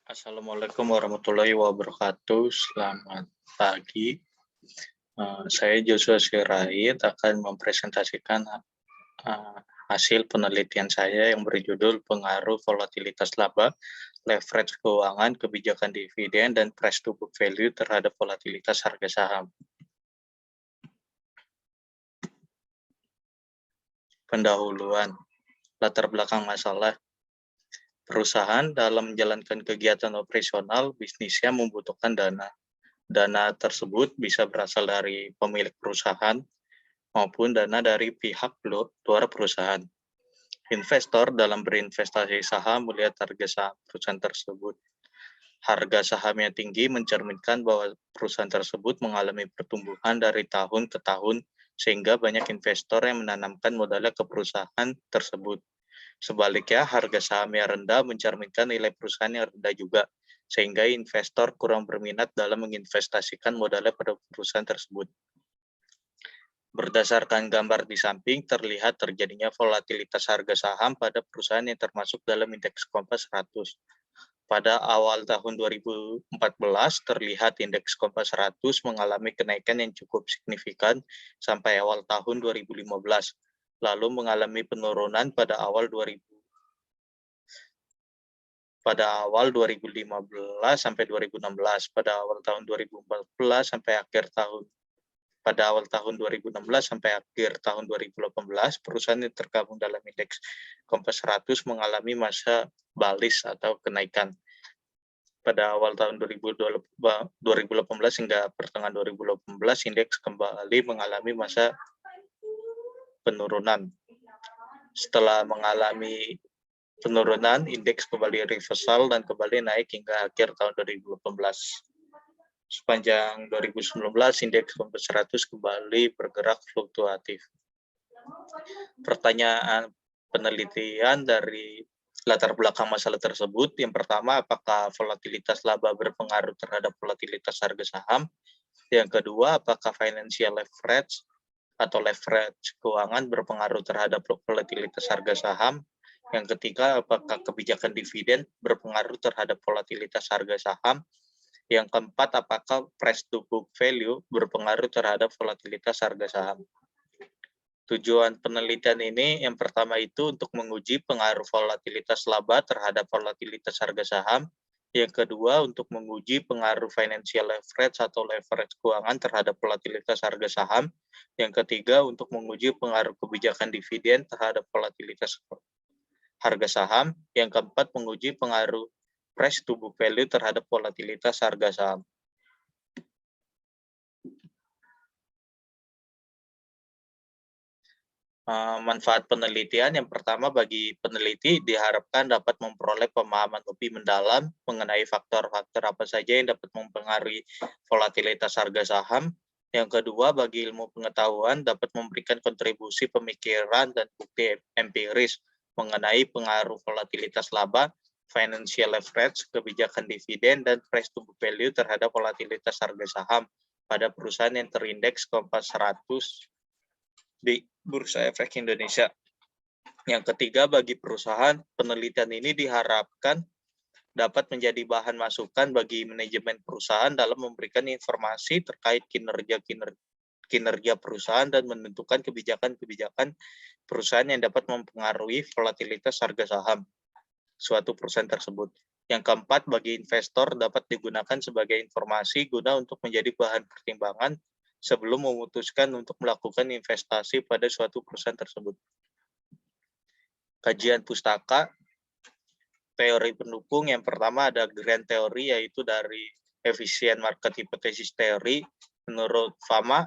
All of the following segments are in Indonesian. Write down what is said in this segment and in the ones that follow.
Assalamualaikum warahmatullahi wabarakatuh. Selamat pagi. Saya Joshua Sirait akan mempresentasikan hasil penelitian saya yang berjudul Pengaruh Volatilitas Laba, Leverage Keuangan, Kebijakan Dividen, dan Price to Book Value terhadap volatilitas harga saham. Pendahuluan, latar belakang masalah. Perusahaan dalam menjalankan kegiatan operasional, bisnisnya membutuhkan dana. Dana tersebut bisa berasal dari pemilik perusahaan maupun dana dari pihak luar perusahaan. Investor dalam berinvestasi saham melihat harga saham perusahaan tersebut. Harga saham yang tinggi mencerminkan bahwa perusahaan tersebut mengalami pertumbuhan dari tahun ke tahun, sehingga banyak investor yang menanamkan modalnya ke perusahaan tersebut. Sebaliknya, harga saham yang rendah mencerminkan nilai perusahaan yang rendah juga, sehingga investor kurang berminat dalam menginvestasikan modalnya pada perusahaan tersebut. Berdasarkan gambar di samping, terlihat terjadinya volatilitas harga saham pada perusahaan yang termasuk dalam indeks Kompas 100. Pada awal tahun 2014, terlihat indeks Kompas 100 mengalami kenaikan yang cukup signifikan sampai awal tahun 2015, lalu mengalami penurunan pada awal 2015 sampai 2016, pada awal tahun 2014 sampai akhir tahun. Pada awal tahun 2016 sampai akhir tahun 2018, perusahaan yang tergabung dalam indeks Kompas 100 mengalami masa bullish atau kenaikan. Pada awal tahun 2018 hingga pertengahan 2018, indeks kembali mengalami masa penurunan. Setelah mengalami penurunan, indeks kembali reversal dan kembali naik hingga akhir tahun 2018. Sepanjang 2019, indeks Kompas 100 kembali bergerak fluktuatif. Pertanyaan penelitian dari latar belakang masalah tersebut. Yang pertama, apakah volatilitas laba berpengaruh terhadap volatilitas harga saham? Yang kedua, apakah financial leverage atau leverage keuangan berpengaruh terhadap volatilitas harga saham? Yang ketiga, apakah kebijakan dividen berpengaruh terhadap volatilitas harga saham? Yang keempat, apakah price to book value berpengaruh terhadap volatilitas harga saham? Tujuan penelitian ini yang pertama itu untuk menguji pengaruh volatilitas laba terhadap volatilitas harga saham. Yang kedua untuk menguji pengaruh financial leverage atau leverage keuangan terhadap volatilitas harga saham. Yang ketiga untuk menguji pengaruh kebijakan dividen terhadap volatilitas harga saham. Yang keempat menguji pengaruh price to book value terhadap volatilitas harga saham. Manfaat penelitian yang pertama, bagi peneliti diharapkan dapat memperoleh pemahaman lebih mendalam mengenai faktor-faktor apa saja yang dapat mempengaruhi volatilitas harga saham. Yang kedua, bagi ilmu pengetahuan dapat memberikan kontribusi pemikiran dan bukti empiris mengenai pengaruh volatilitas laba, financial leverage, kebijakan dividen, dan price to book value terhadap volatilitas harga saham pada perusahaan yang terindeks Kompas 100 di Bursa Efek Indonesia. Yang ketiga, bagi perusahaan, penelitian ini diharapkan dapat menjadi bahan masukan bagi manajemen perusahaan dalam memberikan informasi terkait kinerja perusahaan dan menentukan kebijakan-kebijakan perusahaan yang dapat mempengaruhi volatilitas harga saham suatu perusahaan tersebut. Yang keempat, bagi investor dapat digunakan sebagai informasi guna untuk menjadi bahan pertimbangan sebelum memutuskan untuk melakukan investasi pada suatu perusahaan tersebut. Kajian pustaka, teori pendukung yang pertama ada grand teori, yaitu dari efficient market hypothesis theory. Menurut Fama,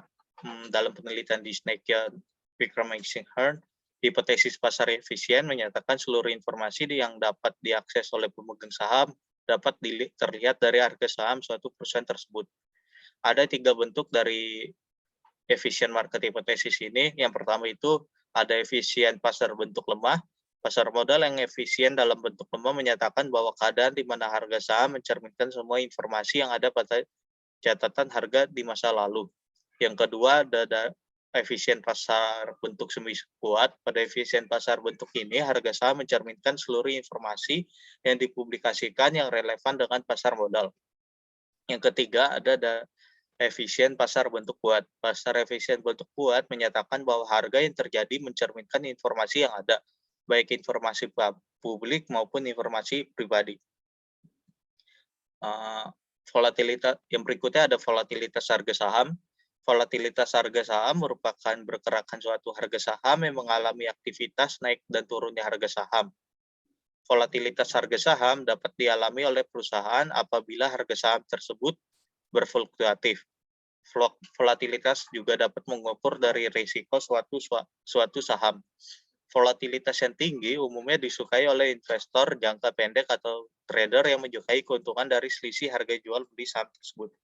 dalam penelitian di Snakeya, Vikram Hearn, hipotesis pasar efisien menyatakan seluruh informasi yang dapat diakses oleh pemegang saham dapat terlihat dari harga saham suatu perusahaan tersebut. Ada 3 bentuk dari efisien market hypothesis ini. Yang pertama itu ada efisien pasar bentuk lemah. Pasar modal yang efisien dalam bentuk lemah menyatakan bahwa keadaan di mana harga saham mencerminkan semua informasi yang ada pada catatan harga di masa lalu. Yang kedua ada efisien pasar bentuk semi kuat. Pada efisien pasar bentuk ini, harga saham mencerminkan seluruh informasi yang dipublikasikan yang relevan dengan pasar modal. Yang ketiga ada efisien pasar bentuk kuat. Pasar efisien bentuk kuat menyatakan bahwa harga yang terjadi mencerminkan informasi yang ada, baik informasi publik maupun informasi pribadi. Volatilitas yang berikutnya ada volatilitas harga saham. Volatilitas harga saham merupakan pergerakan suatu harga saham yang mengalami aktivitas naik dan turunnya harga saham. Volatilitas harga saham dapat dialami oleh perusahaan apabila harga saham tersebut berfluktuatif. Volatilitas juga dapat mengukur dari risiko suatu saham. Volatilitas yang tinggi umumnya disukai oleh investor jangka pendek atau trader yang menyukai keuntungan dari selisih harga jual beli saham tersebut.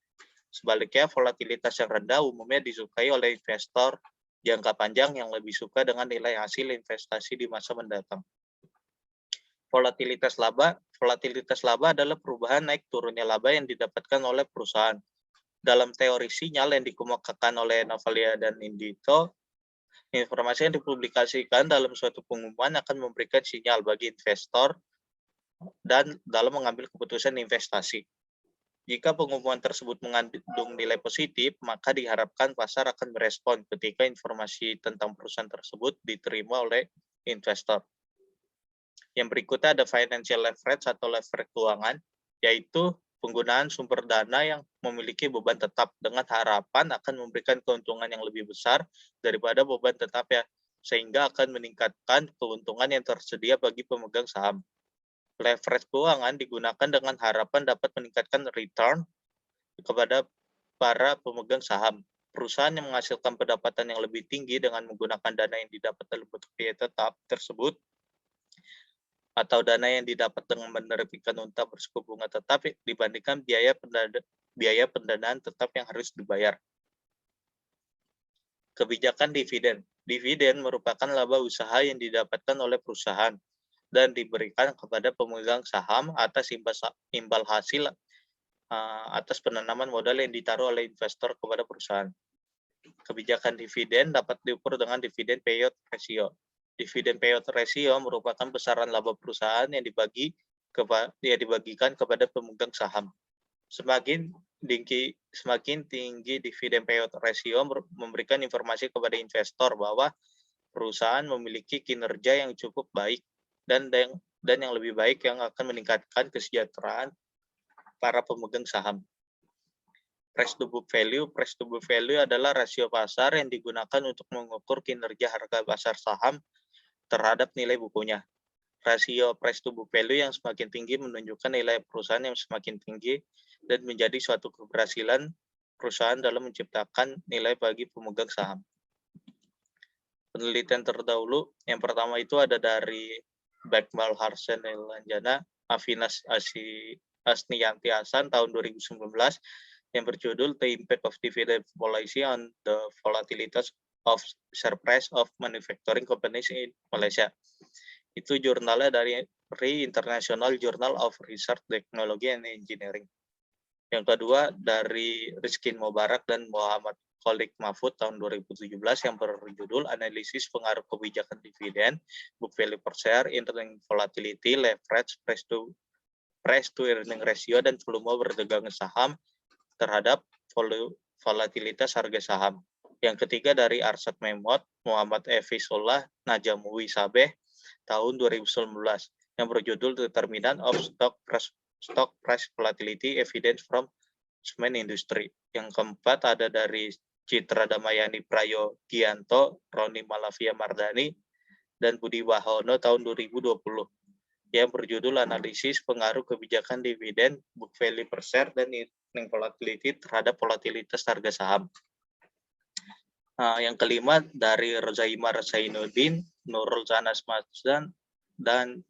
Sebaliknya, volatilitas yang rendah umumnya disukai oleh investor jangka panjang yang lebih suka dengan nilai hasil investasi di masa mendatang. Volatilitas laba adalah perubahan naik turunnya laba yang didapatkan oleh perusahaan. Dalam teori sinyal yang dikemukakan oleh Navalia dan Indito, informasi yang dipublikasikan dalam suatu pengumuman akan memberikan sinyal bagi investor dan dalam mengambil keputusan investasi. Jika pengumuman tersebut mengandung nilai positif, maka diharapkan pasar akan merespon ketika informasi tentang perusahaan tersebut diterima oleh investor. Yang berikutnya ada financial leverage atau leverage keuangan, yaitu penggunaan sumber dana yang memiliki beban tetap dengan harapan akan memberikan keuntungan yang lebih besar daripada beban tetap ya, sehingga akan meningkatkan keuntungan yang tersedia bagi pemegang saham. Leverage keuangan digunakan dengan harapan dapat meningkatkan return kepada para pemegang saham. Perusahaan yang menghasilkan pendapatan yang lebih tinggi dengan menggunakan dana yang didapat dalam bentuk biaya tetap tersebut atau dana yang didapat dengan menerbitkan unta bersuku bunga tetap dibandingkan biaya pendanaan tetap yang harus dibayar. Kebijakan dividen. Dividen merupakan laba usaha yang didapatkan oleh perusahaan dan diberikan kepada pemegang saham atas imbal hasil atas penanaman modal yang ditaruh oleh investor kepada perusahaan. Kebijakan dividen dapat diukur dengan dividen payout ratio. Dividen payout ratio merupakan besaran laba perusahaan yang dibagikan kepada pemegang saham. Semakin tinggi dividen payout ratio memberikan informasi kepada investor bahwa perusahaan memiliki kinerja yang cukup baik dan yang lebih baik yang akan meningkatkan kesejahteraan para pemegang saham. Price to book value. Price to book value adalah rasio pasar yang digunakan untuk mengukur kinerja harga pasar saham terhadap nilai bukunya. Rasio price to book value yang semakin tinggi menunjukkan nilai perusahaan yang semakin tinggi dan menjadi suatu keberhasilan perusahaan dalam menciptakan nilai bagi pemegang saham. Penelitian terdahulu, yang pertama itu ada dari Beckmal Harsen Lanjana, Avinas Asniyanti Hasan tahun 2019 yang berjudul The Impact of Dividend Policy on the Volatility of Share Price of Manufacturing Companies in Malaysia. Itu jurnalnya dari International Journal of Research Technology and Engineering. Yang kedua dari Rizkin Mubarak dan Muhammad Kholik Mahfud tahun 2017 yang berjudul Analisis Pengaruh Kebijakan Dividen, Book Value per Share, Interest Volatility, Leverage, Price to Earning Ratio, dan volume perdagangan saham terhadap volatilitas harga saham. Yang ketiga dari Arsyad Memot, Muhammad Efizullah, Najamwi Sabeh tahun 2019 yang berjudul Determinant of Stock Price Volatility Evidence from Cement Industry. Yang keempat ada dari Citra Damayani Prayogianto, Roni Malavia Mardani, dan Budi Wahono tahun 2020 yang berjudul Analisis Pengaruh Kebijakan Dividen, Book Value per Share, dan Earning Volatility terhadap volatilitas harga saham. Yang kelima dari Rozaimar Zainuddin, Nurul Zanas Mazdan, dan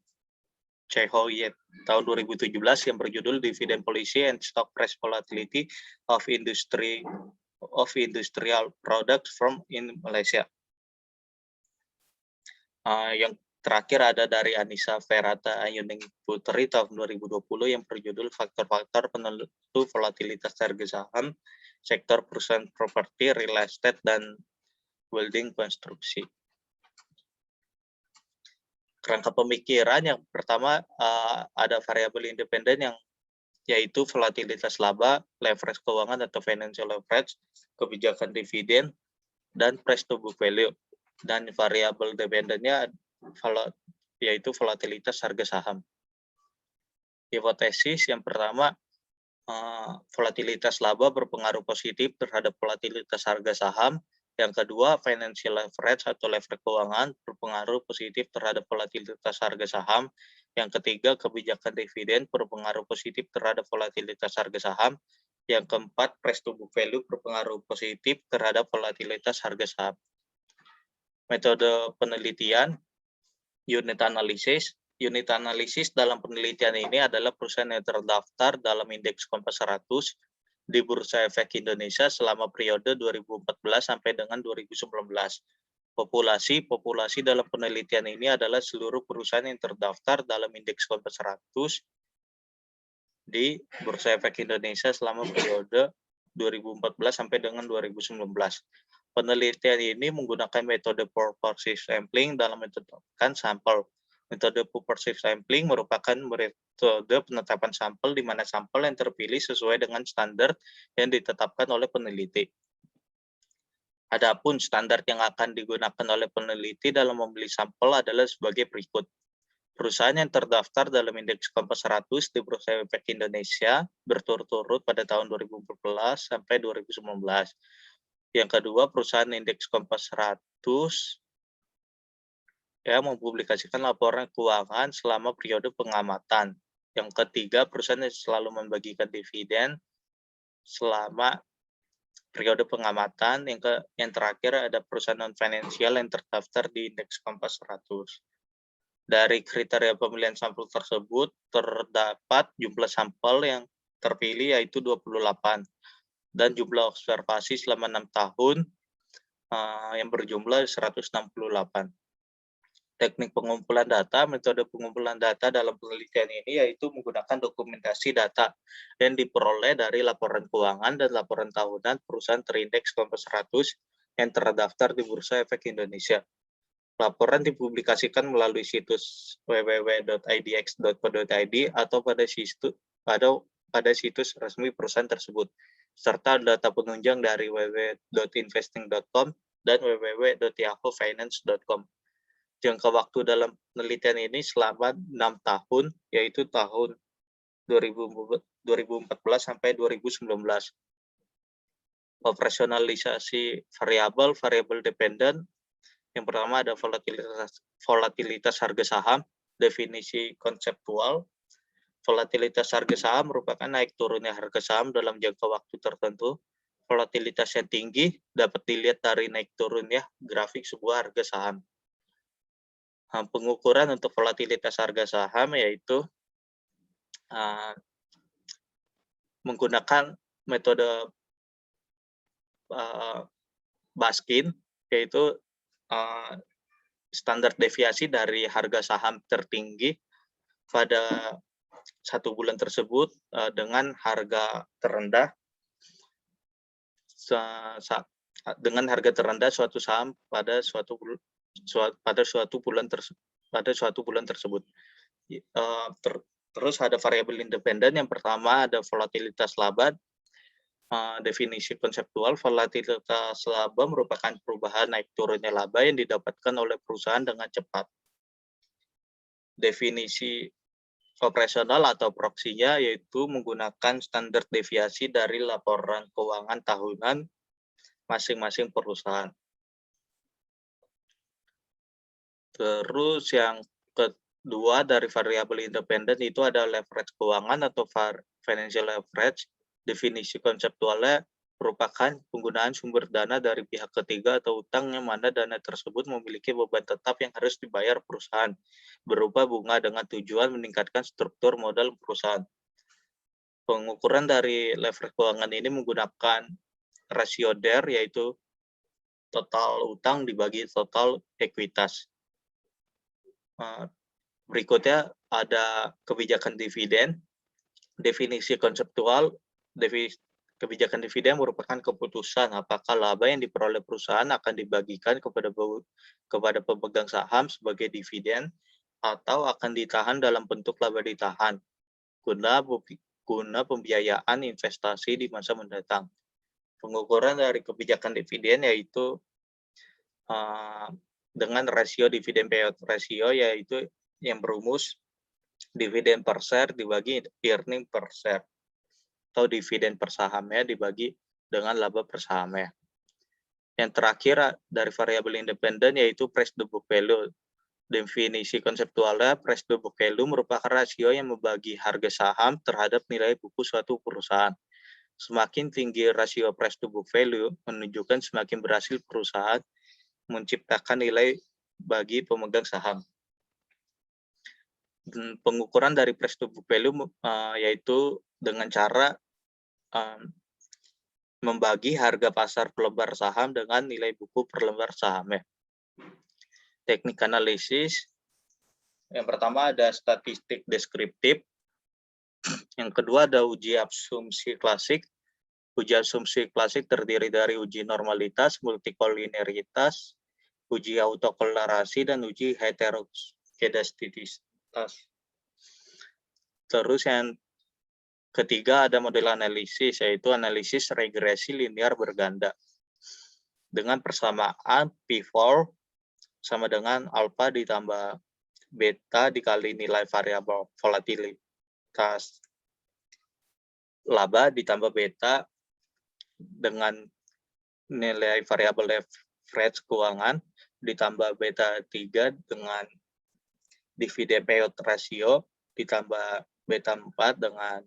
Chehoyet tahun 2017 yang berjudul Dividend Policy and Stock Price Volatility of Industrial Products from in Malaysia. Yang terakhir ada dari Anissa Ferata Ayuning Putri tahun 2020 yang berjudul Faktor-faktor penentu volatilitas harga saham, sektor perusahaan properti, real estate, dan building konstruksi. Kerangka pemikiran yang pertama ada variabel independen yang yaitu volatilitas laba, leverage keuangan atau financial leverage, kebijakan dividen, dan price to book value. Dan variabel dependennya yaitu volatilitas harga saham. Hipotesis yang pertama, volatilitas laba berpengaruh positif terhadap volatilitas harga saham. Yang kedua, financial leverage atau leverage keuangan berpengaruh positif terhadap volatilitas harga saham. Yang ketiga, kebijakan dividen berpengaruh positif terhadap volatilitas harga saham. Yang keempat, price to book value berpengaruh positif terhadap volatilitas harga saham. Metode penelitian, unit analysis. Unit analisis dalam penelitian ini adalah perusahaan yang terdaftar dalam indeks Kompas 100 di Bursa Efek Indonesia selama periode 2014 sampai dengan 2019. Populasi dalam penelitian ini adalah seluruh perusahaan yang terdaftar dalam indeks Kompas 100 di Bursa Efek Indonesia selama periode 2014 sampai dengan 2019. Penelitian ini menggunakan metode purposive sampling dalam menentukan sampel. Metode purposive sampling merupakan metode penetapan sampel di mana sampel yang terpilih sesuai dengan standar yang ditetapkan oleh peneliti. Adapun standar yang akan digunakan oleh peneliti dalam memilih sampel adalah sebagai berikut. Perusahaan yang terdaftar dalam indeks Kompas 100 di Bursa Efek Indonesia berturut-turut pada tahun 2014 sampai 2019. Yang kedua, perusahaan indeks Kompas 100 yang mempublikasikan laporan keuangan selama periode pengamatan. Yang ketiga, perusahaan yang selalu membagikan dividen selama periode pengamatan. Yang terakhir ada perusahaan non-finansial yang terdaftar di indeks Kompas 100. Dari kriteria pemilihan sampel tersebut, terdapat jumlah sampel yang terpilih yaitu 28, dan jumlah observasi selama 6 tahun yang berjumlah 168. Teknik pengumpulan data, metode pengumpulan data dalam penelitian ini yaitu menggunakan dokumentasi data yang diperoleh dari laporan keuangan dan laporan tahunan perusahaan terindeks Kompas 100 yang terdaftar di Bursa Efek Indonesia. Laporan dipublikasikan melalui situs www.idx.co.id atau pada situs resmi perusahaan tersebut, serta data penunjang dari www.investing.com dan www.yahoofinance.com. Jangka waktu dalam penelitian ini selama 6 tahun, yaitu tahun 2014 sampai 2019. Operasionalisasi variabel dependen. Yang pertama ada volatilitas harga saham, definisi konseptual. Volatilitas harga saham merupakan naik turunnya harga saham dalam jangka waktu tertentu. Volatilitas yang tinggi dapat dilihat dari naik turunnya grafik sebuah harga saham. Pengukuran untuk volatilitas harga saham yaitu menggunakan metode Baskin, yaitu standar deviasi dari harga saham tertinggi pada 1 bulan tersebut dengan harga terendah suatu saham pada suatu bulan tersebut. Terus ada variabel independen. Yang pertama ada volatilitas laba. Definisi konseptual, volatilitas laba merupakan perubahan naik turunnya laba yang didapatkan oleh perusahaan dengan cepat. Definisi operasional atau proksinya yaitu menggunakan standar deviasi dari laporan keuangan tahunan masing-masing perusahaan. Terus yang kedua dari variabel independen itu ada leverage keuangan atau financial leverage. Definisi konseptualnya merupakan penggunaan sumber dana dari pihak ketiga atau utang yang mana dana tersebut memiliki beban tetap yang harus dibayar perusahaan berupa bunga dengan tujuan meningkatkan struktur modal perusahaan. Pengukuran dari leverage keuangan ini menggunakan rasio DER yaitu total utang dibagi total ekuitas. Berikutnya ada kebijakan dividen. Definisi konseptual, Kebijakan dividen merupakan keputusan apakah laba yang diperoleh perusahaan akan dibagikan kepada pemegang saham sebagai dividen atau akan ditahan dalam bentuk laba ditahan guna pembiayaan investasi di masa mendatang. Pengukuran dari kebijakan dividen yaitu dengan rasio dividen payout ratio, yaitu yang berumus dividen per share dibagi earning per share, atau dividen per sahamnya dibagi dengan laba per sahamnya. Yang terakhir dari variabel independen yaitu price to book value. Definisi konseptualnya, price to book value merupakan rasio yang membagi harga saham terhadap nilai buku suatu perusahaan. Semakin tinggi rasio price to book value, menunjukkan semakin berhasil perusahaan menciptakan nilai bagi pemegang saham. Pengukuran dari price to book value yaitu dengan cara membagi harga pasar per lembar saham dengan nilai buku per lembar sahamnya. Teknik analisis, yang pertama ada statistik deskriptif, yang kedua ada uji asumsi klasik. Uji asumsi klasik terdiri dari uji normalitas, multikoliniaritas, uji autokolerasi, dan uji heterogeneisitas. Terus yang ketiga ada model analisis, yaitu analisis regresi linear berganda. Dengan persamaan P4 sama dengan alfa ditambah beta dikali nilai variabel volatilitas laba ditambah beta dengan nilai variabel leverage keuangan ditambah beta 3 dengan dividen payout ratio ditambah beta 4 dengan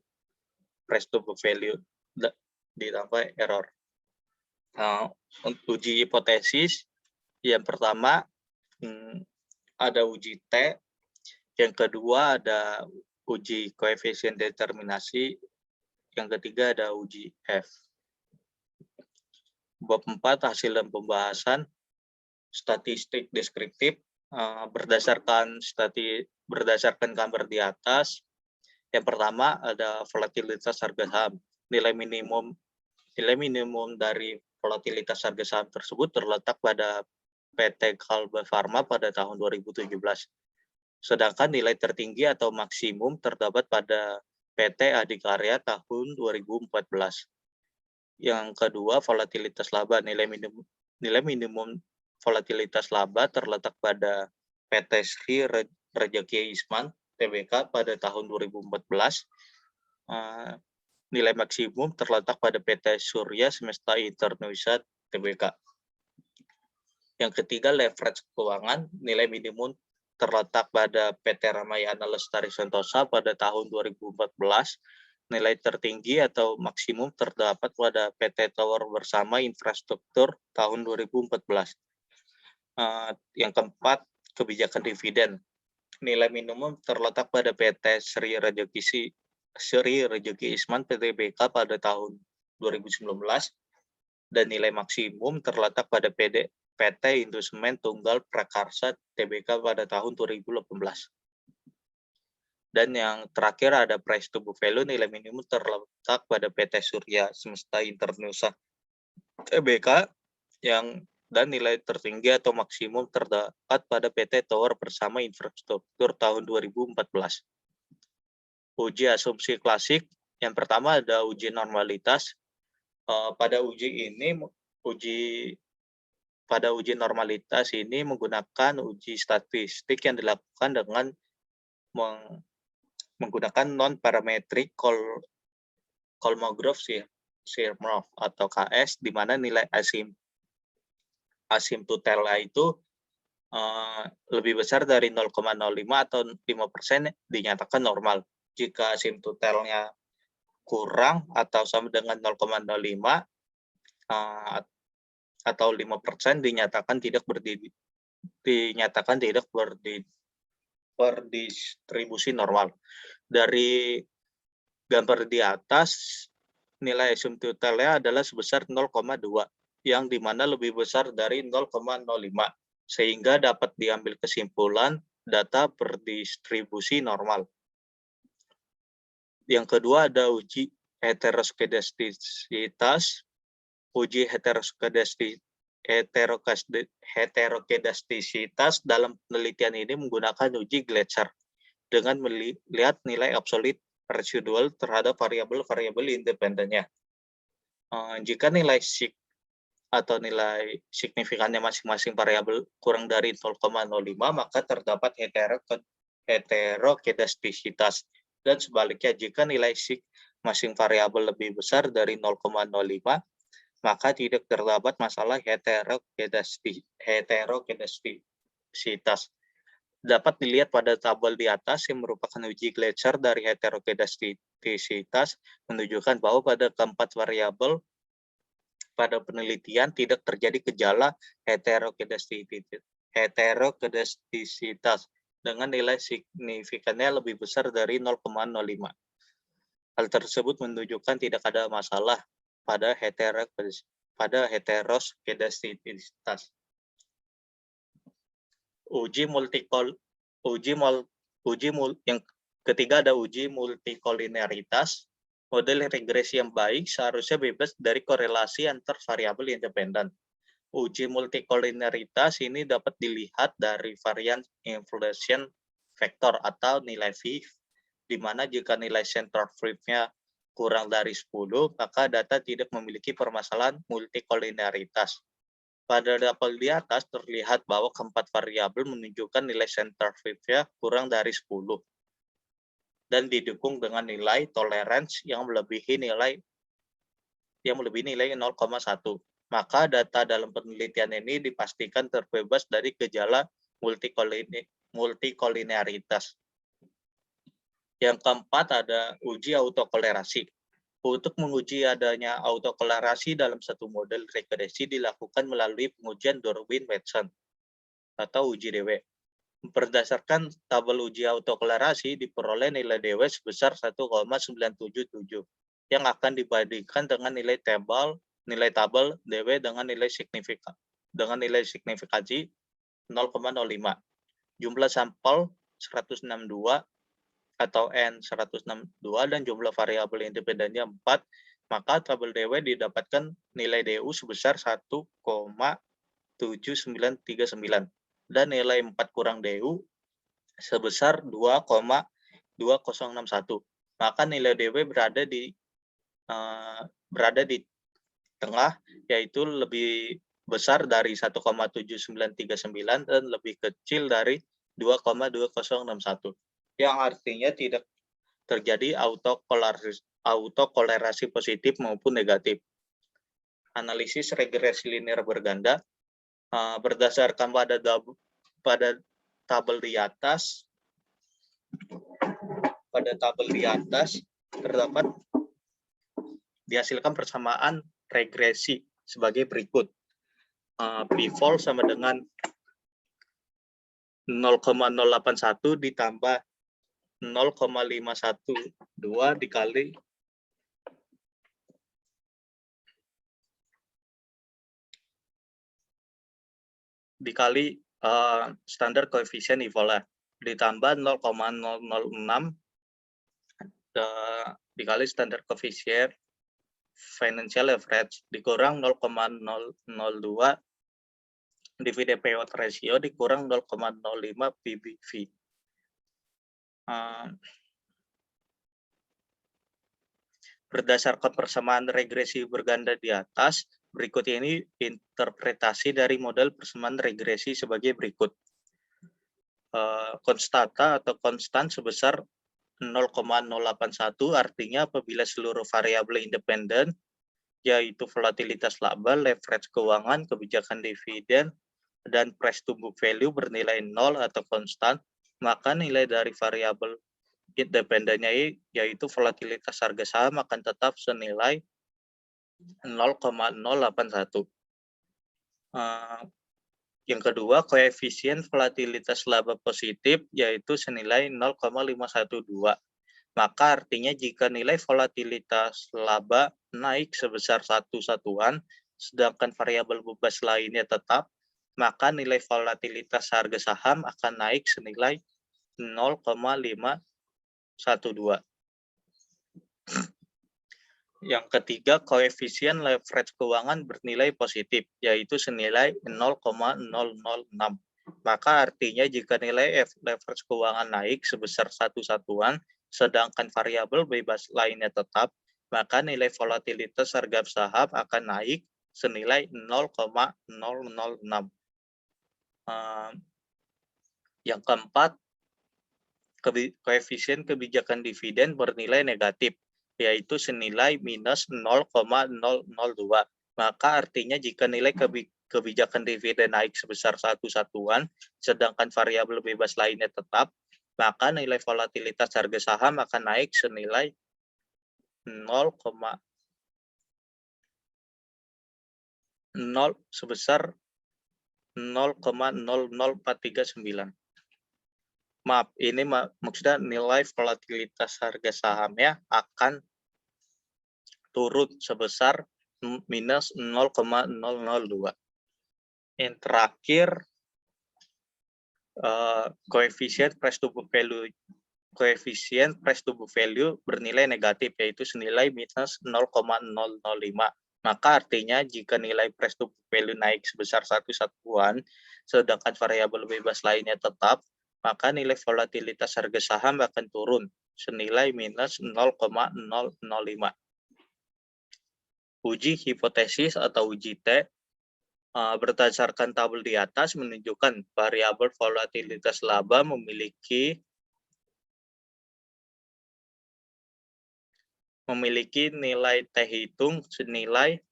price to book value ditambah error. Untuk uji hipotesis, yang pertama ada uji T, yang kedua ada uji koefisien determinasi, yang ketiga ada uji F. Bab 4 hasil dan pembahasan statistik deskriptif berdasarkan gambar di atas. Yang pertama ada volatilitas harga saham. Nilai minimum dari volatilitas harga saham tersebut terletak pada PT Kalbe Farma pada tahun 2017. Sedangkan nilai tertinggi atau maksimum terdapat pada PT Adikarya tahun 2014. Yang kedua, volatilitas laba. Nilai minimum volatilitas laba terletak pada PT Sri Rejeki Isman Tbk pada tahun 2014. Nilai maksimum terletak pada PT Surya Semesta Internusa Tbk. Yang ketiga, leverage keuangan. Nilai minimum terletak pada PT Ramayana Lestari Sentosa pada tahun 2014. Nilai tertinggi atau maksimum terdapat pada PT Tower Bersama Infrastruktur tahun 2014. Yang keempat, kebijakan dividen. Nilai minimum terletak pada PT Sri Rejeki Isman Tbk pada tahun 2019 dan nilai maksimum terletak pada PT Indosemen Tunggal Prakarsa Tbk pada tahun 2018. Dan yang terakhir ada price to book value. Nilai minimum terletak pada PT Surya Semesta Internusa Tbk dan nilai tertinggi atau maksimum terdapat pada PT Tower Bersama Infrastruktur tahun 2014. Uji asumsi klasik. Yang pertama ada uji normalitas. Pada uji normalitas ini menggunakan uji statistik yang dilakukan dengan menggunakan non-parametric Kolmogorov-Smirnov atau KS, di mana nilai asimtotalnya itu lebih besar dari 0,05 atau 5% dinyatakan normal. Jika asimtotalnya kurang atau sama dengan 0,05 atau 5% dinyatakan tidak berdistribusi normal. Dari gambar di atas, nilai asimtotalnya adalah sebesar 0,2, yang dimana lebih besar dari 0,05, sehingga dapat diambil kesimpulan data berdistribusi normal. Yang kedua ada uji heterokedastisitas. Uji heterokedastisitas dalam penelitian ini menggunakan uji Gleicher dengan melihat nilai absolut residual terhadap variabel-variabel independennya. Jika nilai nilai signifikannya masing-masing variabel kurang dari 0,05, maka terdapat heterokedastisitas. Dan sebaliknya, jika nilai masing variabel lebih besar dari 0,05, maka tidak terdapat masalah heterokedastisitas. Dapat dilihat pada tabel di atas yang merupakan uji Gleicher dari heterokedastisitas menunjukkan bahwa pada keempat variabel pada penelitian tidak terjadi gejala heterokedastisitas dengan nilai signifikannya lebih besar dari 0,05. Hal tersebut menunjukkan tidak ada masalah pada heterokedastisitas. Yang ketiga ada uji multikolineritas. Model regresi yang baik seharusnya bebas dari korelasi antar variabel independen. Uji multikolineritas ini dapat dilihat dari varian inflation factor atau nilai V, di mana jika nilai center F-nya kurang dari 10, maka data tidak memiliki permasalahan multikolineritas. Pada tabel di atas terlihat bahwa keempat variabel menunjukkan nilai center F-nya kurang dari 10 dan didukung dengan nilai tolerance yang melebihi nilai 0,1. Maka data dalam penelitian ini dipastikan terbebas dari gejala multikolineritas. Yang keempat ada uji autokolerasi. Untuk menguji adanya autokolerasi dalam satu model regresi dilakukan melalui pengujian Darwin-Watson atau uji DW. Berdasarkan tabel uji autokolerasi diperoleh nilai DW sebesar 1,977 yang akan dibandingkan dengan nilai tabel DW dengan nilai signifikansi 0,05. Jumlah sampel 162 atau N162 dan jumlah variabel independennya 4, maka tabel DW didapatkan nilai DU sebesar 1,7939 dan nilai 4 kurang DU sebesar 2,2061. Maka nilai DW berada di tengah, yaitu lebih besar dari 1,7939 dan lebih kecil dari 2,2061. Yang artinya tidak terjadi autokolerasi positif maupun negatif. Analisis regresi linear berganda berdasarkan pada tabel di atas terdapat dihasilkan persamaan regresi sebagai berikut. P-fold sama dengan 0,081 ditambah 0,512 dikali standar koefisien Evola ditambah 0,006 dikali standar koefisien financial average dikurang 0,002 divide payout ratio dikurang 0,05 PBV. Berdasarkan persamaan regresi berganda di atas, berikut ini interpretasi dari model persamaan regresi sebagai berikut. Konstata atau konstan sebesar 0,081 artinya apabila seluruh variabel independen, yaitu volatilitas laba, leverage keuangan, kebijakan dividen, dan price to book value bernilai 0 atau konstan, maka nilai dari variabel independennya yaitu volatilitas harga saham akan tetap senilai 0,081. Yang kedua, koefisien volatilitas laba positif yaitu senilai 0,512. Maka artinya jika nilai volatilitas laba naik sebesar 1 satuan, sedangkan variabel bebas lainnya tetap, maka nilai volatilitas harga saham akan naik senilai 0,512. Yang ketiga, koefisien leverage keuangan bernilai positif, yaitu senilai 0,006. Maka artinya jika nilai leverage keuangan naik sebesar 1 satuan, sedangkan variabel bebas lainnya tetap, maka nilai volatilitas harga saham akan naik senilai 0,006. Yang keempat, koefisien kebijakan dividen bernilai negatif, yaitu senilai minus 0,002. Maka artinya jika nilai kebijakan dividen naik sebesar 1 satuan, sedangkan variabel bebas lainnya tetap, maka nilai volatilitas harga saham akan naik senilai 0, sebesar 0,00439. Maaf, ini maksudnya nilai volatilitas harga sahamnya akan turun sebesar minus 0,002. Yang terakhir, koefisien price to book value bernilai negatif, yaitu senilai minus 0,005. Maka artinya jika nilai price to book value naik sebesar 1 satuan, sedangkan variabel bebas lainnya tetap, maka nilai volatilitas harga saham akan turun senilai minus 0,005. Uji hipotesis atau uji T berdasarkan tabel di atas menunjukkan variabel volatilitas laba memiliki nilai T hitung senilai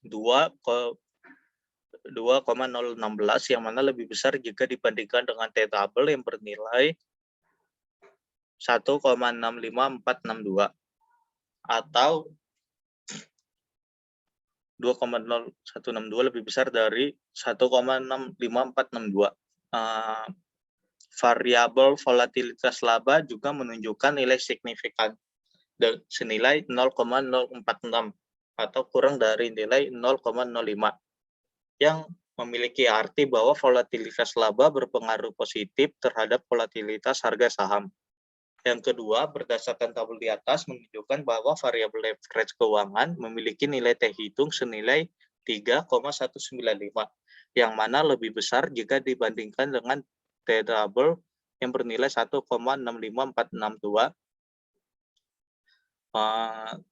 2,016 yang mana lebih besar jika dibandingkan dengan T tabel yang bernilai 1,65462 atau 2,0162 lebih besar dari 1,65462. Variabel volatilitas laba juga menunjukkan nilai signifikan senilai 0,046 atau kurang dari nilai 0,05 yang memiliki arti bahwa volatilitas laba berpengaruh positif terhadap volatilitas harga saham. Yang kedua, berdasarkan tabel di atas menunjukkan bahwa variabel leverage keuangan memiliki nilai T hitung senilai 3,195, yang mana lebih besar jika dibandingkan dengan T tabel yang bernilai 1,65462.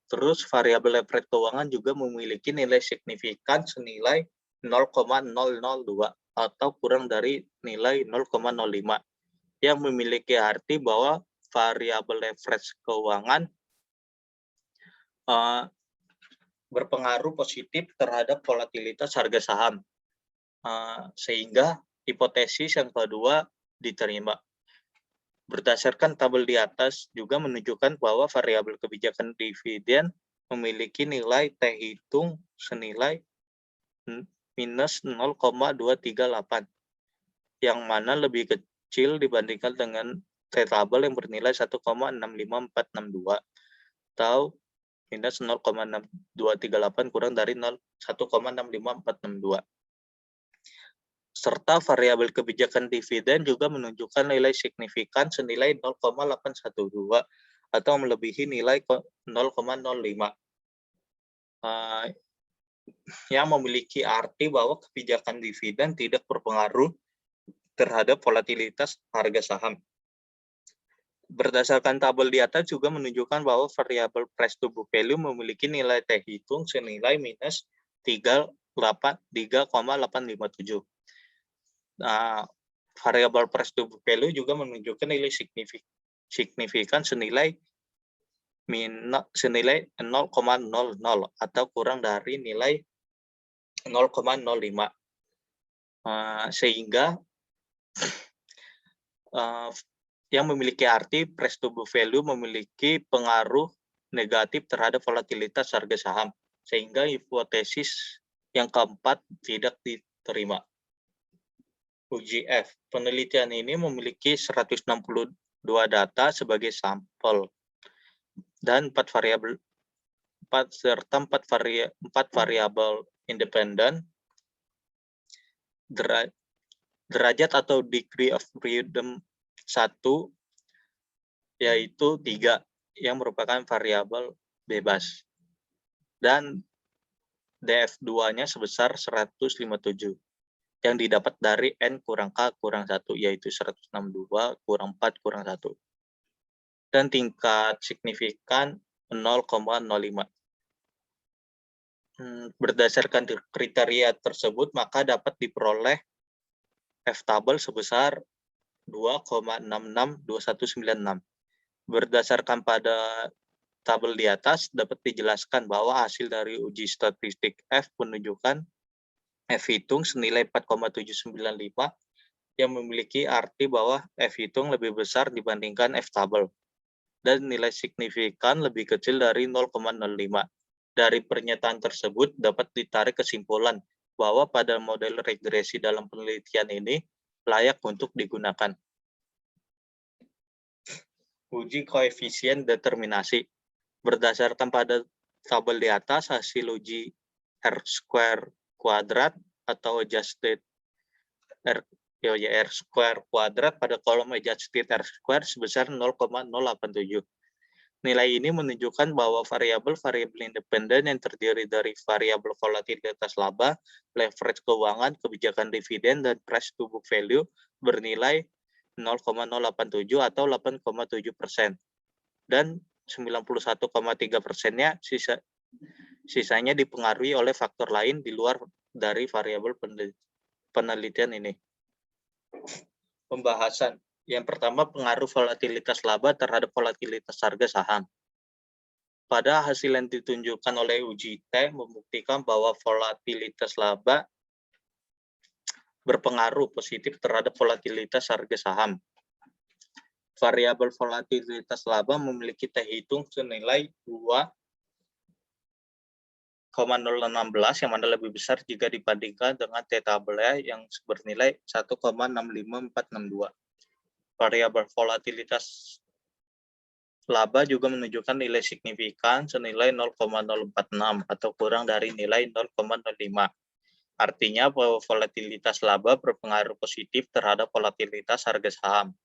Terus variabel leverage keuangan juga memiliki nilai signifikan senilai 0,002 atau kurang dari nilai 0,05, yang memiliki arti bahwa variabel leverage keuangan berpengaruh positif terhadap volatilitas harga saham, sehingga hipotesis yang kedua diterima. Berdasarkan tabel di atas juga menunjukkan bahwa variabel kebijakan dividen memiliki nilai T hitung senilai minus 0,238, yang mana lebih kecil dibandingkan dengan T tabel yang bernilai 1,65462 atau minus 0,238 kurang dari 1,65462. Serta variabel kebijakan dividen juga menunjukkan nilai signifikan senilai 0,812 atau melebihi nilai 0,05, yang memiliki arti bahwa kebijakan dividen tidak berpengaruh terhadap volatilitas harga saham. Berdasarkan tabel di atas juga menunjukkan bahwa variabel price to book value memiliki nilai T hitung senilai minus 3,857. Variabel price to book value juga menunjukkan nilai signifikan senilai 0,00 atau kurang dari nilai 0,05, sehingga yang memiliki arti price to book value memiliki pengaruh negatif terhadap volatilitas harga saham, sehingga hipotesis yang keempat tidak diterima. Uji F. Penelitian ini memiliki 162 data sebagai sampel dan 4 variabel independen. Derajat atau degree of freedom 1 yaitu 3 yang merupakan variabel bebas. dan DF2-nya sebesar 157 yang didapat dari N kurang K kurang 1, yaitu 162 kurang 4 kurang 1. Dan tingkat signifikan 0,05. Berdasarkan kriteria tersebut, maka dapat diperoleh F-tabel sebesar 2,662196. Berdasarkan pada tabel di atas, dapat dijelaskan bahwa hasil dari uji statistik F menunjukkan F hitung senilai 4,795 yang memiliki arti bahwa F hitung lebih besar dibandingkan F tabel dan nilai signifikan lebih kecil dari 0,05. Dari pernyataan tersebut dapat ditarik kesimpulan bahwa pada model regresi dalam penelitian ini layak untuk digunakan. Uji koefisien determinasi. Berdasarkan pada tabel di atas, hasil uji R² kuadrat atau adjusted R square kuadrat pada kolom adjusted R² sebesar 0,087. Nilai ini menunjukkan bahwa variabel-variabel independen yang terdiri dari variabel volatilitas laba, leverage keuangan, kebijakan dividen, dan price to book value bernilai 0,087 atau 8,7%. Dan 91,3%-nya sisanya dipengaruhi oleh faktor lain di luar dari variabel penelitian ini. Pembahasan. Yang pertama, pengaruh volatilitas laba terhadap volatilitas harga saham. Pada hasil yang ditunjukkan oleh uji T membuktikan bahwa volatilitas laba berpengaruh positif terhadap volatilitas harga saham. Variabel volatilitas laba memiliki T hitung senilai 2,016 yang mana lebih besar jika dibandingkan dengan T tabelnya yang bernilai 1,65462. Variabel volatilitas laba juga menunjukkan nilai signifikan senilai 0,046 atau kurang dari nilai 0,05. Artinya bahwa volatilitas laba berpengaruh positif terhadap volatilitas harga saham.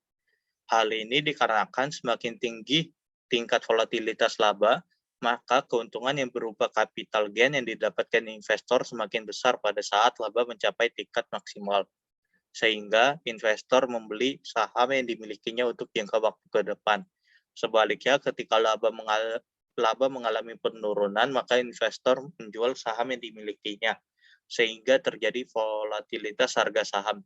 Hal ini dikarenakan semakin tinggi tingkat volatilitas laba, maka keuntungan yang berupa capital gain yang didapatkan investor semakin besar pada saat laba mencapai tingkat maksimal. Sehingga investor membeli saham yang dimilikinya untuk jangka waktu ke depan. Sebaliknya, ketika laba mengalami penurunan, maka investor menjual saham yang dimilikinya, sehingga terjadi volatilitas harga saham.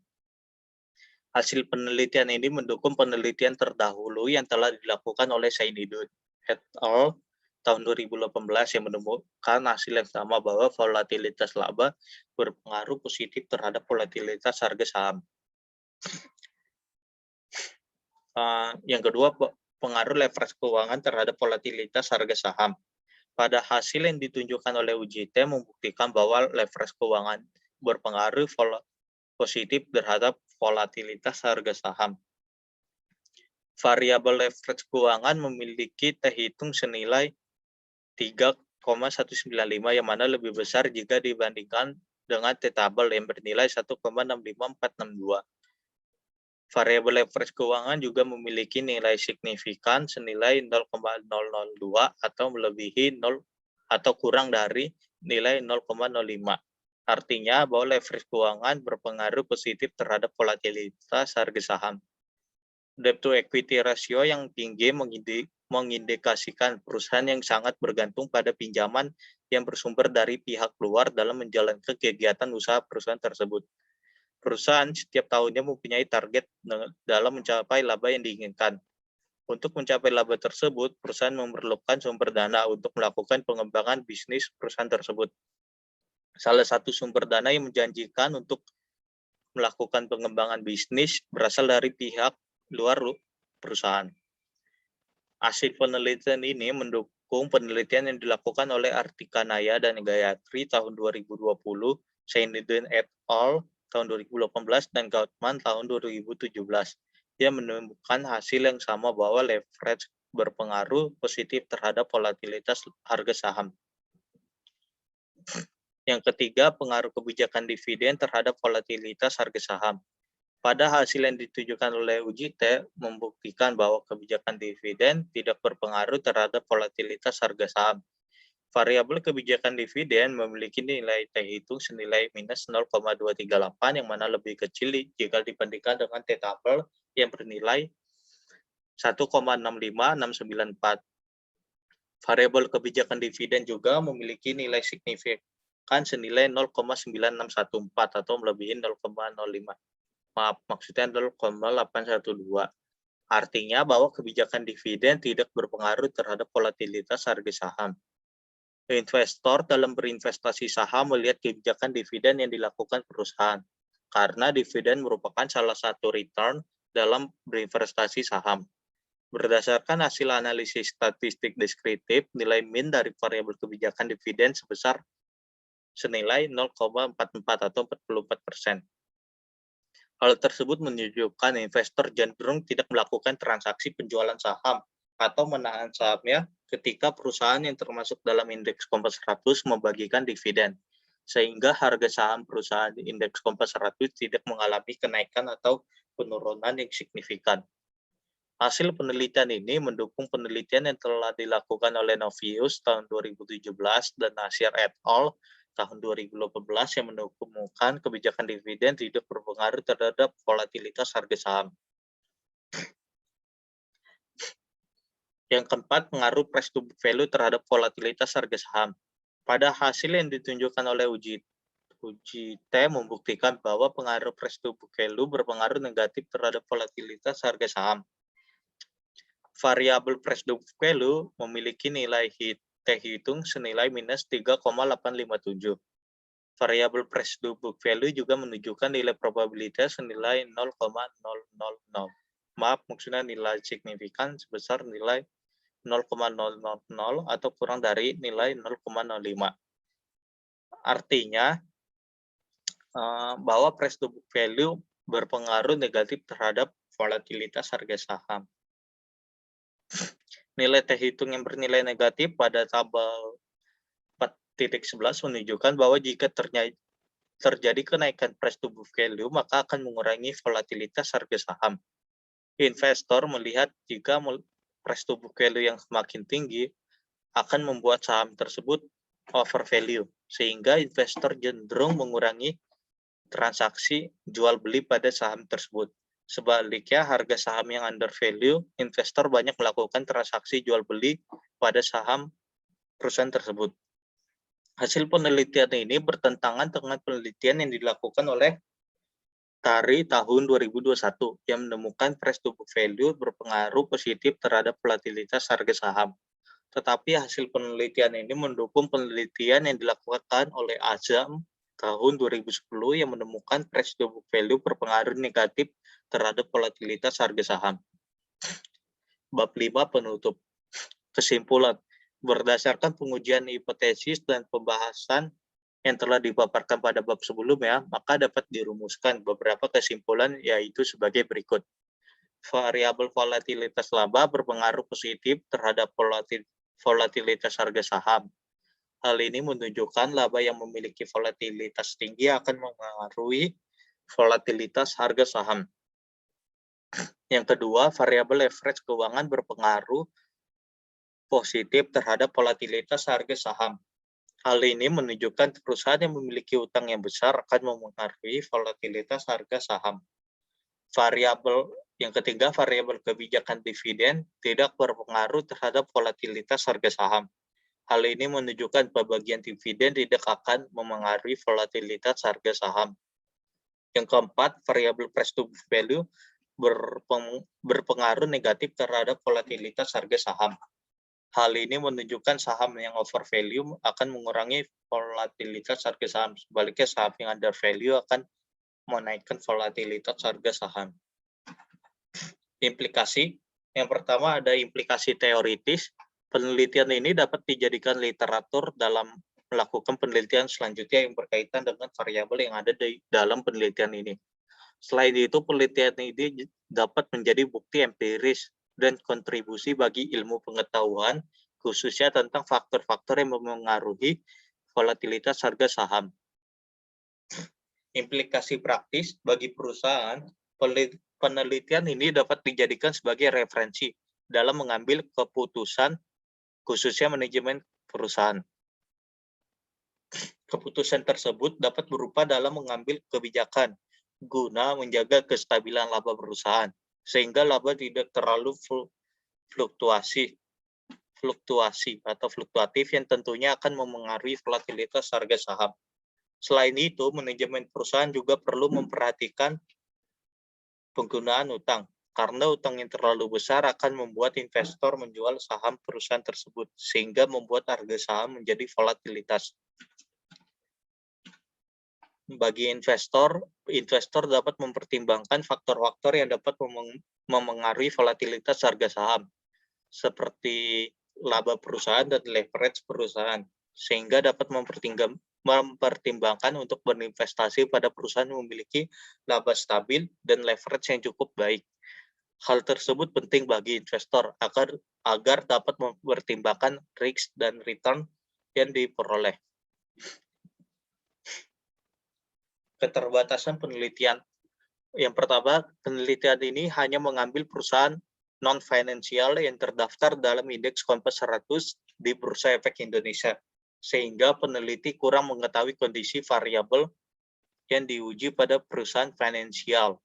Hasil penelitian ini mendukung penelitian terdahulu yang telah dilakukan oleh Sainidud et al. Tahun 2018 yang menemukan hasil yang sama bahwa volatilitas laba berpengaruh positif terhadap volatilitas harga saham. Yang kedua, pengaruh leverage keuangan terhadap volatilitas harga saham. Pada hasil yang ditunjukkan oleh uji T membuktikan bahwa leverage keuangan berpengaruh positif terhadap volatilitas harga saham. Variabel leverage keuangan memiliki T hitung senilai 3,195 yang mana lebih besar jika dibandingkan dengan T tabel yang bernilai 1,65462. Variabel leverage keuangan juga memiliki nilai signifikan senilai 0,002 atau melebihi 0 atau kurang dari nilai 0,05. Artinya bahwa leverage keuangan berpengaruh positif terhadap volatilitas harga saham. Debt to equity ratio yang tinggi mengindikasikan perusahaan yang sangat bergantung pada pinjaman yang bersumber dari pihak luar dalam menjalankan kegiatan usaha perusahaan tersebut. Perusahaan setiap tahunnya mempunyai target dalam mencapai laba yang diinginkan. Untuk mencapai laba tersebut, perusahaan memerlukan sumber dana untuk melakukan pengembangan bisnis perusahaan tersebut. Salah satu sumber dana yang menjanjikan untuk melakukan pengembangan bisnis berasal dari pihak luar perusahaan. Hasil penelitian ini mendukung penelitian yang dilakukan oleh Artika Naya dan Gayatri tahun 2020, Sainidud et al. Tahun 2018, dan Gautman tahun 2017. Dia menemukan hasil yang sama bahwa leverage berpengaruh positif terhadap volatilitas harga saham. Yang ketiga, pengaruh kebijakan dividen terhadap volatilitas harga saham. Pada hasil yang ditunjukkan oleh uji T membuktikan bahwa kebijakan dividen tidak berpengaruh terhadap volatilitas harga saham. Variabel kebijakan dividen memiliki nilai T hitung senilai minus 0,238 yang mana lebih kecil jika dibandingkan dengan T tabel yang bernilai 1,65694. Variabel kebijakan dividen juga memiliki nilai signifikan senilai 0,9614 atau melebihi 0,05. Maaf, maksudnya 0,812. Artinya bahwa kebijakan dividen tidak berpengaruh terhadap volatilitas harga saham. Investor dalam berinvestasi saham melihat kebijakan dividen yang dilakukan perusahaan, karena dividen merupakan salah satu return dalam berinvestasi saham. Berdasarkan hasil analisis statistik deskriptif, nilai min dari variabel kebijakan dividen sebesar senilai 0,44 atau 44%. Hal tersebut menunjukkan investor cenderung tidak melakukan transaksi penjualan saham atau menahan sahamnya ketika perusahaan yang termasuk dalam indeks Kompas 100 membagikan dividen, sehingga harga saham perusahaan di indeks Kompas 100 tidak mengalami kenaikan atau penurunan yang signifikan. Hasil penelitian ini mendukung penelitian yang telah dilakukan oleh Novius tahun 2017 dan Nasir et al. Tahun 2018 yang menemukan kebijakan dividen tidak berpengaruh terhadap volatilitas harga saham. Yang keempat, pengaruh price to book value terhadap volatilitas harga saham. Pada hasil yang ditunjukkan oleh uji T membuktikan bahwa pengaruh price to book value berpengaruh negatif terhadap volatilitas harga saham. Variabel price to book value memiliki nilai T hitung senilai minus 3,857. Variabel price to book value juga menunjukkan nilai probabilitas senilai 0,000. Maaf, maksudnya nilai signifikan sebesar nilai 0,000 atau kurang dari nilai 0,05. Artinya bahwa price to book value berpengaruh negatif terhadap volatilitas harga saham. Nilai T hitung yang bernilai negatif pada tabel 4.11 menunjukkan bahwa jika terjadi kenaikan price to book value, maka akan mengurangi volatilitas harga saham. Investor melihat jika price to book value yang semakin tinggi akan membuat saham tersebut over value, sehingga investor cenderung mengurangi transaksi jual beli pada saham tersebut. Sebaliknya, harga saham yang under value, investor banyak melakukan transaksi jual beli pada saham perusahaan tersebut. Hasil penelitian ini bertentangan dengan penelitian yang dilakukan oleh Tari tahun 2021 yang menemukan price to book value berpengaruh positif terhadap volatilitas harga saham. Tetapi hasil penelitian ini mendukung penelitian yang dilakukan oleh Azam tahun 2010 yang menemukan price to book value berpengaruh negatif terhadap volatilitas harga saham. Bab 5 penutup. Kesimpulan. Berdasarkan pengujian hipotesis dan pembahasan yang telah dipaparkan pada bab sebelumnya, maka dapat dirumuskan beberapa kesimpulan yaitu sebagai berikut. Variabel volatilitas laba berpengaruh positif terhadap volatilitas harga saham. Hal ini menunjukkan laba yang memiliki volatilitas tinggi akan mengaruhi volatilitas harga saham. Yang kedua, variabel leverage keuangan berpengaruh positif terhadap volatilitas harga saham. Hal ini menunjukkan perusahaan yang memiliki utang yang besar akan mempengaruhi volatilitas harga saham. Yang ketiga, variabel kebijakan dividen tidak berpengaruh terhadap volatilitas harga saham. Hal ini menunjukkan pembagian dividen tidak akan memengaruhi volatilitas harga saham. Yang keempat, variabel price to book value berpengaruh negatif terhadap volatilitas harga saham. Hal ini menunjukkan saham yang over value akan mengurangi volatilitas harga saham. Sebaliknya, saham yang under value akan menaikkan volatilitas harga saham. Implikasi. Yang pertama ada implikasi teoritis. Penelitian ini dapat dijadikan literatur dalam melakukan penelitian selanjutnya yang berkaitan dengan variabel yang ada di dalam penelitian ini. Selain itu, penelitian ini dapat menjadi bukti empiris dan kontribusi bagi ilmu pengetahuan, khususnya tentang faktor-faktor yang memengaruhi volatilitas harga saham. Implikasi praktis bagi perusahaan, penelitian ini dapat dijadikan sebagai referensi dalam mengambil keputusan, khususnya manajemen perusahaan. Keputusan tersebut dapat berupa dalam mengambil kebijakan guna menjaga kestabilan laba perusahaan, sehingga laba tidak terlalu fluktuasi atau fluktuatif yang tentunya akan memengaruhi volatilitas harga saham. Selain itu, manajemen perusahaan juga perlu memperhatikan penggunaan utang, karena utang yang terlalu besar akan membuat investor menjual saham perusahaan tersebut, sehingga membuat harga saham menjadi volatilitas. Bagi investor dapat mempertimbangkan faktor-faktor yang dapat memengaruhi volatilitas harga saham, seperti laba perusahaan dan leverage perusahaan, sehingga dapat mempertimbangkan untuk berinvestasi pada perusahaan yang memiliki laba stabil dan leverage yang cukup baik. Hal tersebut penting bagi investor agar dapat mempertimbangkan risk dan return yang diperoleh. Keterbatasan penelitian. Yang pertama, penelitian ini hanya mengambil perusahaan non-finansial yang terdaftar dalam indeks Kompas 100 di Bursa Efek Indonesia, sehingga peneliti kurang mengetahui kondisi variabel yang diuji pada perusahaan finansial,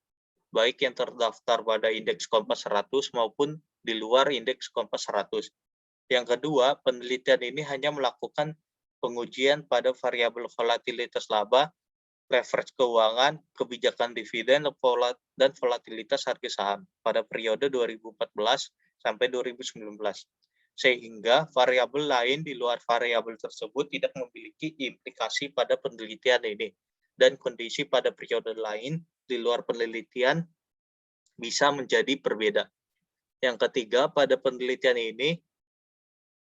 baik yang terdaftar pada indeks Kompas 100 maupun di luar indeks Kompas 100. Yang kedua, penelitian ini hanya melakukan pengujian pada variabel volatilitas laba, leverage keuangan, kebijakan dividen, dan volatilitas harga saham pada periode 2014 sampai 2019. Sehingga variabel lain di luar variabel tersebut tidak memiliki implikasi pada penelitian ini. Dan kondisi pada periode lain di luar penelitian bisa menjadi berbeda. Yang ketiga, pada penelitian ini,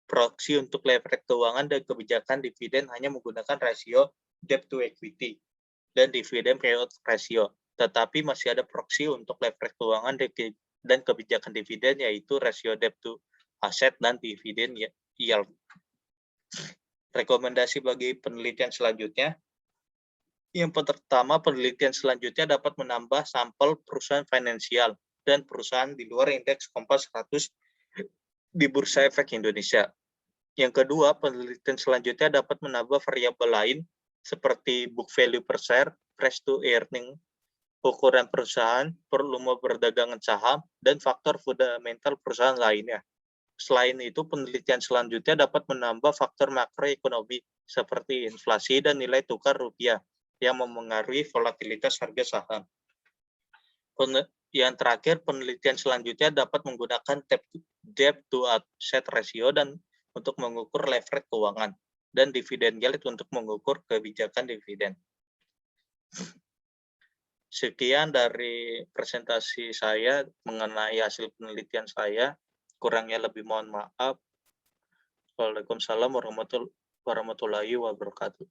proksi untuk leverage keuangan dan kebijakan dividen hanya menggunakan rasio debt to equity dan dividen payout ratio, tetapi masih ada proksi untuk leverage keuangan dan kebijakan dividen, yaitu rasio debt to asset dan dividen yield. Rekomendasi bagi penelitian selanjutnya. Yang pertama, penelitian selanjutnya dapat menambah sampel perusahaan finansial dan perusahaan di luar indeks Kompas 100 di Bursa Efek Indonesia. Yang kedua, penelitian selanjutnya dapat menambah variabel lain seperti book value per share, price to earning, ukuran perusahaan, volume perdagangan saham, dan faktor fundamental perusahaan lainnya. Selain itu, penelitian selanjutnya dapat menambah faktor makroekonomi seperti inflasi dan nilai tukar rupiah yang memengaruhi volatilitas harga saham. Yang terakhir, penelitian selanjutnya dapat menggunakan debt to asset ratio dan untuk mengukur leverage keuangan, dan dividen yield untuk mengukur kebijakan dividen. Sekian dari presentasi saya mengenai hasil penelitian saya. Kurangnya lebih mohon maaf. Waalaikumsalam warahmatullahi wabarakatuh.